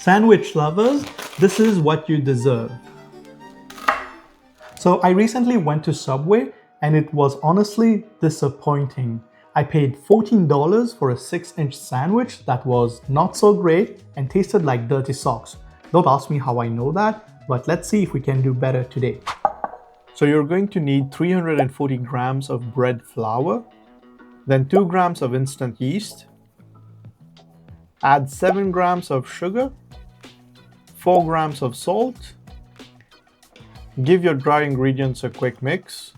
Sandwich lovers, this is what you deserve. So I recently went to Subway and it was honestly disappointing. I paid $14 for a 6-inch sandwich that was not so great and tasted like dirty socks. Don't ask me how I know that, but let's see if we can do better today. So you're going to need 340 grams of bread flour, then 2 grams of instant yeast, add 7 grams of sugar, 4 grams of salt, give your dry ingredients a quick mix.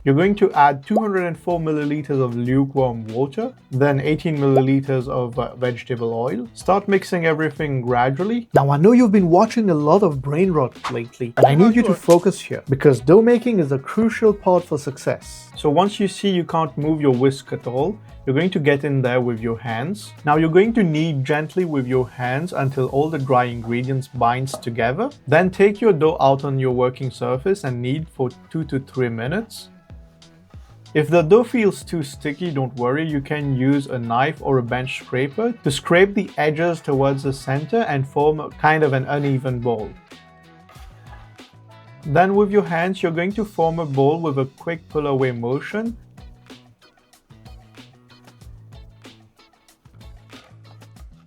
You're going to add 204 milliliters of lukewarm water, then 18 milliliters of vegetable oil. Start mixing everything gradually. Now I know you've been watching a lot of brain rot lately, and I need you to focus here because dough making is a crucial part for success. So once you see you can't move your whisk at all, you're going to get in there with your hands. Now you're going to knead gently with your hands until all the dry ingredients binds together. Then take your dough out on your working surface and knead for 2 to 3 minutes. If the dough feels too sticky, don't worry, you can use a knife or a bench scraper to scrape the edges towards the center and form a kind of an uneven ball. Then with your hands, you're going to form a ball with a quick pull away motion.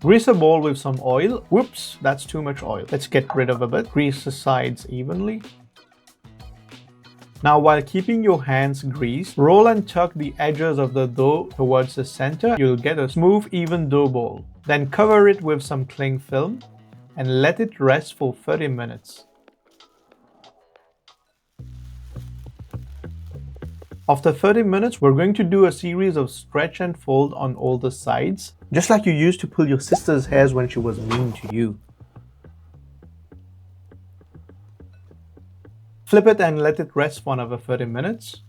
Grease a ball with some oil. Whoops, that's too much oil. Let's get rid of a bit. Grease the sides evenly. Now while keeping your hands greased, roll and tuck the edges of the dough towards the center. You'll get a smooth, even dough ball. Then cover it with some cling film and let it rest for 30 minutes. After 30 minutes, we're going to do a series of stretch and fold on all the sides, just like you used to pull your sister's hairs when she was mean to you. Flip it and let it rest for another 30 minutes.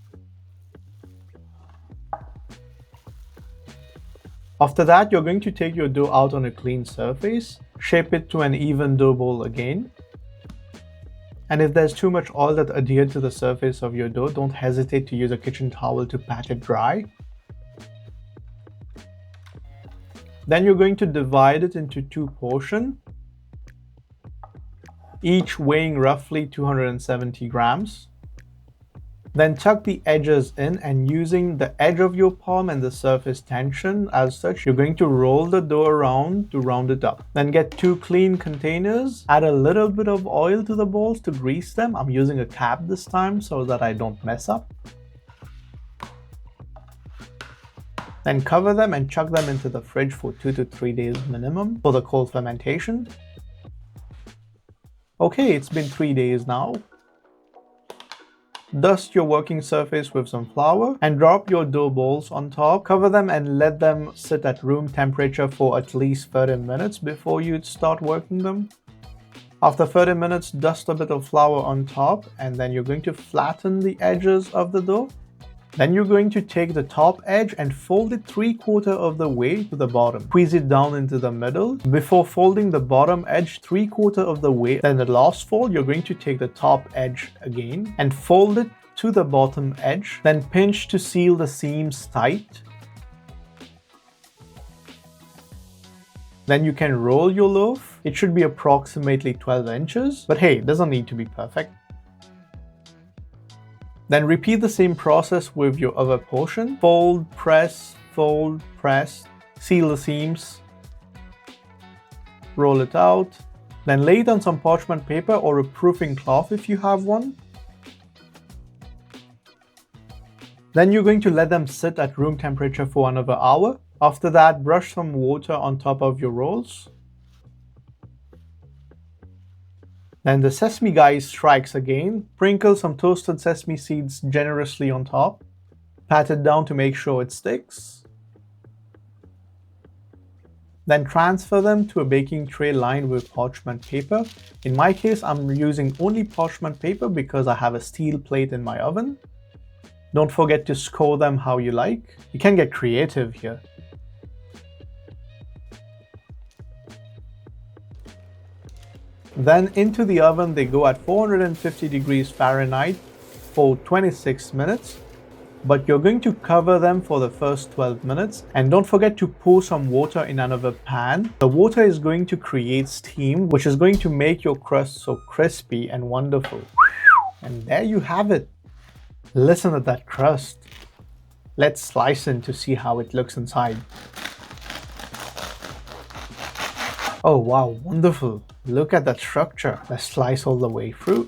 After that, you're going to take your dough out on a clean surface, shape it to an even dough ball again. And if there's too much oil that adhered to the surface of your dough, don't hesitate to use a kitchen towel to pat it dry. Then you're going to divide it into 2 portions, each weighing roughly 270 grams. Then tuck the edges in and using the edge of your palm and the surface tension as such, you're going to roll the dough around to round it up. Then get 2 clean containers, add a little bit of oil to the balls to grease them. I'm using a cap this time so that I don't mess up. Then cover them and chuck them into the fridge for 2 to 3 days minimum for the cold fermentation. Okay, it's been 3 days now. Dust your working surface with some flour and drop your dough balls on top. Cover them and let them sit at room temperature for at least 30 minutes before you start working them. After 30 minutes, dust a bit of flour on top and then you're going to flatten the edges of the dough. Then you're going to take the top edge and fold it 3/4 of the way to the bottom. Squeeze it down into the middle before folding the bottom edge 3/4 of the way. Then the last fold, you're going to take the top edge again and fold it to the bottom edge. Then pinch to seal the seams tight. Then you can roll your loaf. It should be approximately 12 inches, but hey, it doesn't need to be perfect. Then repeat the same process with your other portion. Fold, press, seal the seams, roll it out, then lay it on some parchment paper or a proofing cloth if you have one. Then you're going to let them sit at room temperature for another hour. After that, brush some water on top of your rolls. Then the sesame guy strikes again. Sprinkle some toasted sesame seeds generously on top. Pat it down to make sure it sticks. Then transfer them to a baking tray lined with parchment paper. In my case, I'm using only parchment paper because I have a steel plate in my oven. Don't forget to score them how you like. You can get creative here. Then into the oven they go at 450 degrees Fahrenheit for 26 minutes. but you're going to cover them for the first 12 minutes. And don't forget to pour some water in another pan. The water is going to create steam, which is going to make your crust so crispy and wonderful. And there you have it. Listen to that crust. Let's slice in to see how it looks inside. Oh wow, wonderful. Look at that structure. Let's slice all the way through.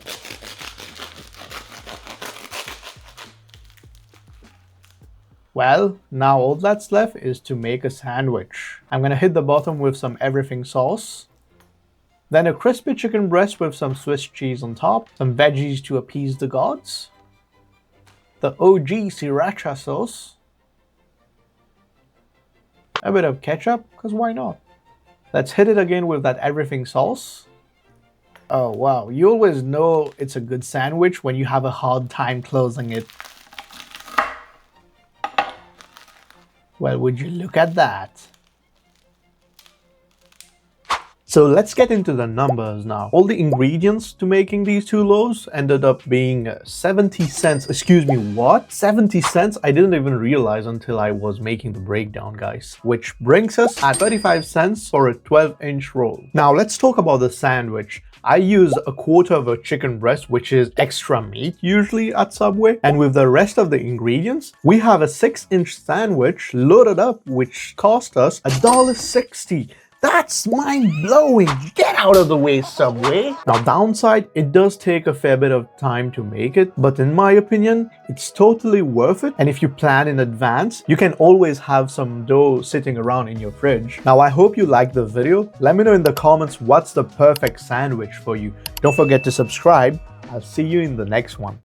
Well, now all that's left is to make a sandwich. I'm gonna hit the bottom with some everything sauce. Then a crispy chicken breast with some Swiss cheese on top. Some veggies to appease the gods. The OG Sriracha sauce. A bit of ketchup, because why not? Let's hit it again with that everything sauce. Oh wow, you always know it's a good sandwich when you have a hard time closing it. Well, would you look at that? So let's get into the numbers now. All the ingredients to making these two loaves ended up being 70 cents. Excuse me, what? 70 cents? I didn't even realize until I was making the breakdown, guys. Which brings us at 35 cents for a 12-inch roll. Now let's talk about the sandwich. I use a quarter of a chicken breast, which is extra meat usually at Subway. And with the rest of the ingredients, we have a 6-inch sandwich loaded up, which cost us $1.60. That's mind-blowing! Get out of the way, Subway! Now, downside, it does take a fair bit of time to make it, but in my opinion, it's totally worth it. And if you plan in advance, you can always have some dough sitting around in your fridge. Now, I hope you liked the video. Let me know in the comments what's the perfect sandwich for you. Don't forget to subscribe. I'll see you in the next one.